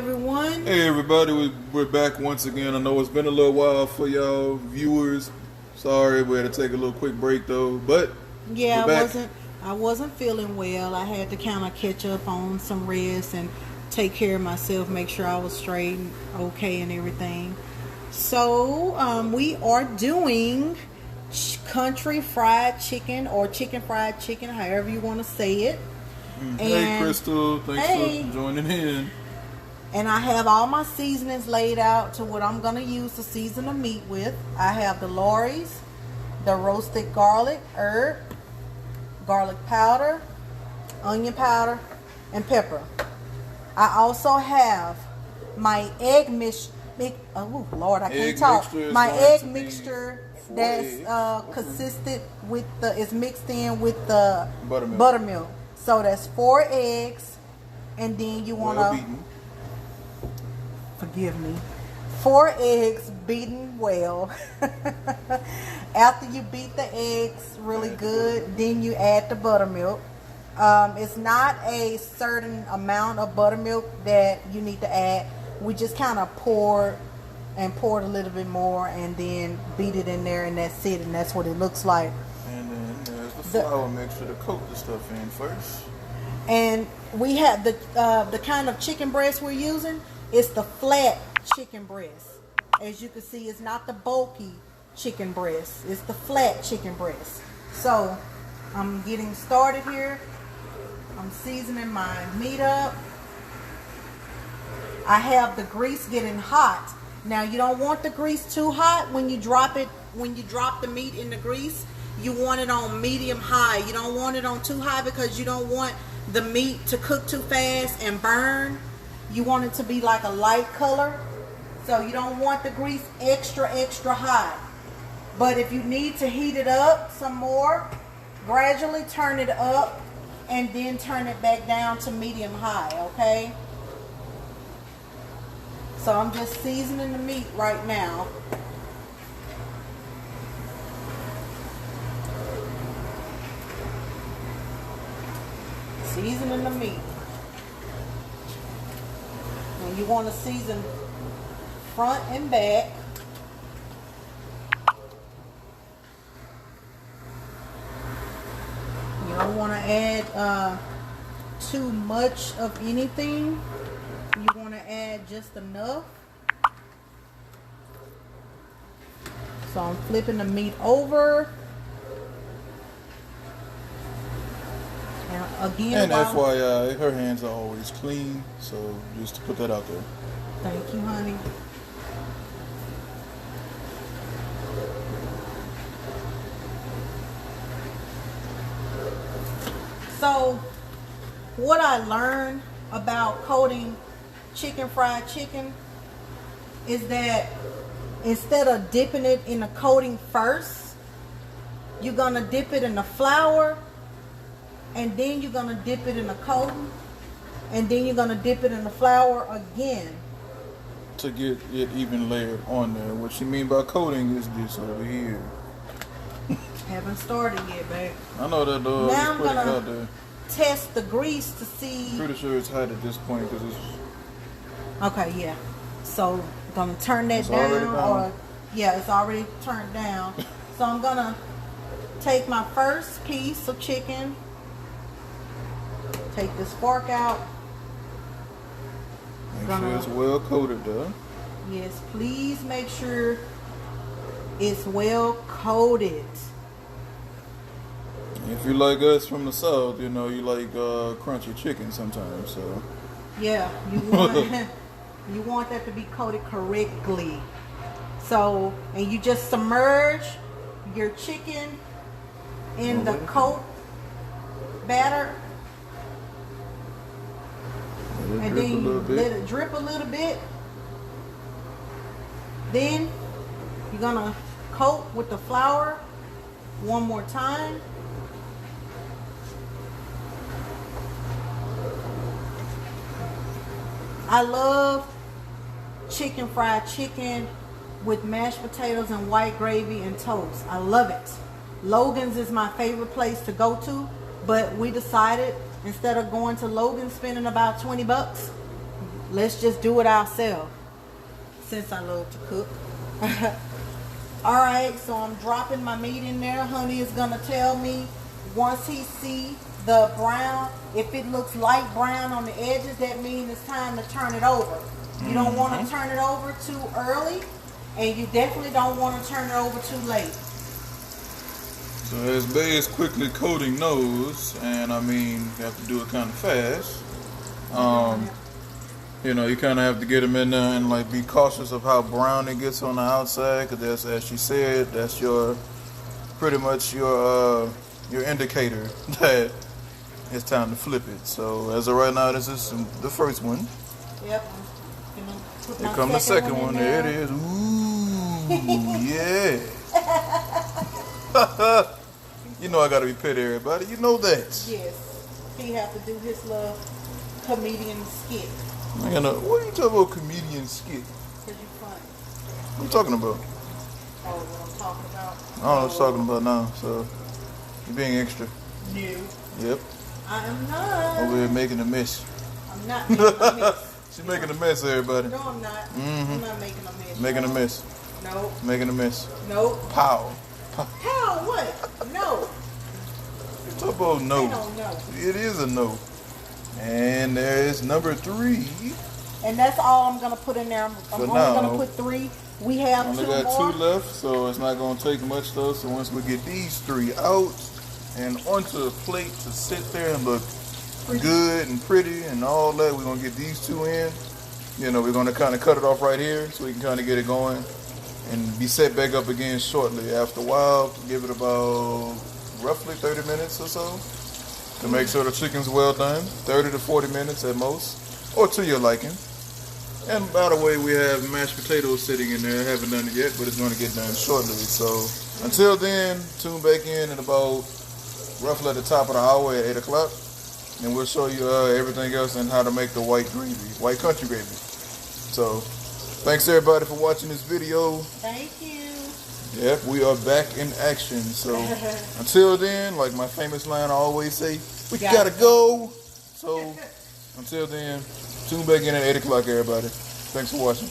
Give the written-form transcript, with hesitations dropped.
everyone. Hey everybody, we're back once again. I know it's been a little while for y'all viewers. Sorry, we had to take a little quick break though, but Yeah, we're back. I wasn't feeling well. I had to kind of catch up on some rest and take care of myself, make sure I was straight and okay and everything. So we are doing country fried chicken or chicken fried chicken, however you want to say it. Hey Crystal, thanks for joining in. And I have all my seasonings laid out to what I'm going to use to season the meat with. I have the Lawry's, the roasted garlic, herb, garlic powder, onion powder, and pepper. I also have my egg mixture. Oh Lord, I can't talk. My egg mixture that's consistent with is mixed in with the buttermilk. So that's 4 eggs, and then you want to, forgive me, 4 eggs beaten well. After you beat the eggs really good, then you add the buttermilk. It's not a certain amount of buttermilk that you need to add. We just kind of pour it a little bit more and then beat it in there, and that's it, and that's what it looks like. And then there's the flour mixture to coat the stuff in first. And we have the kind of chicken breast we're using. It's the flat chicken breast. As you can see, it's not the bulky chicken breast. It's the flat chicken breast. So I'm getting started here. I'm seasoning my meat up. I have the grease getting hot. Now you don't want the grease too hot when you drop it. When you drop the meat in the grease, you want it on medium high. You don't want it on too high because you don't want the meat to cook too fast and burn. You want it to be like a light color. So you don't want the grease extra hot. But if you need to heat it up some more, gradually turn it up and then turn it back down to medium high, okay? So I'm just seasoning the meat right now. Seasoning the meat. And you want to season front and back. You don't want to add too much of anything. You want to add just enough. So I'm flipping the meat over. And FYI, her hands are always clean, so just to put that out there. Thank you, honey. So, what I learned about coating fried chicken is that instead of dipping it in the coating first, you're going to dip it in the flour, and then you're going to dip it in the coating, and then you're going to dip it in the flour again. To get it even layered on there. What you mean by coating is this over here. Haven't started yet, babe. I know that though. Now I'm going to test the grease to see. Pretty sure it's hot at this point because it's... Okay, yeah. So I'm going to turn that down. Yeah, it's already turned down. So I'm going to take my first piece of chicken. Take this fork out. Make sure it's well coated though. Yes, please make sure it's well coated. If you like us from the South, you know you like crunchy chicken sometimes, so. Yeah, you want that to be coated correctly. So, and you just submerge your chicken in the coat batter. And then you let it drip a little bit. Then you're gonna coat with the flour one more time. I love fried chicken with mashed potatoes and white gravy and toast. I love it. Logan's is my favorite place to go to, but we decided instead of going to Logan's spending about $20, let's just do it ourselves since I love to cook. Alright, so I'm dropping my meat in there. Honey is gonna tell me once he see the brown, if it looks light brown on the edges, that means it's time to turn it over. You don't want to turn it over too early, and you definitely don't want to turn it over too late. So as Bay is quickly coating those, and I mean, you have to do it kind of fast. You know, you kind of have to get them in there and like be cautious of how brown it gets on the outside, because that's, as she said, that's your pretty much your indicator that it's time to flip it. So as of right now, this is the first one. Yep. Here comes the second one. There it is. Ooh, yeah. You know I gotta be petty, everybody. You know that. Yes. He have to do his little comedian skit. Man, what are you talking about, comedian skit? Because you're funny. What are you talking about? Oh, what I'm talking about? I don't know what you're talking about now, so you're being extra. No. Yep. I am not. Over here making a mess. I'm not making a mess. She's making a mess, everybody. No, I'm not. I'm not making a mess. Making a mess. Nope. Making a mess. Nope. Pow. How? What? No. Talk about no. I don't know. It is a no. And there's number 3. And that's all I'm going to put in there. I'm only now. going to put 3. We have Only 2 got more. 2 left, so it's not going to take much though. So once we get these 3 out and onto a plate to sit there and look good and pretty and all that, we're going to get these 2 in. You know, we're going to kind of cut it off right here so we can kind of get it going and be set back up again shortly. After a while, give it about roughly 30 minutes or so to make sure the chicken's well done. 30 to 40 minutes at most, or to your liking. And by the way, we have mashed potatoes sitting in there. I haven't done it yet, but it's going to get done shortly. So until then, tune back in at about roughly at the top of the hour at 8 o'clock. And we'll show you everything else and how to make the white country gravy. So thanks everybody for watching this video. Thank you. Yep, we are back in action. So until then, like my famous line I always say, we gotta go. So until then, tune back in at 8 o'clock, everybody. Thanks for watching.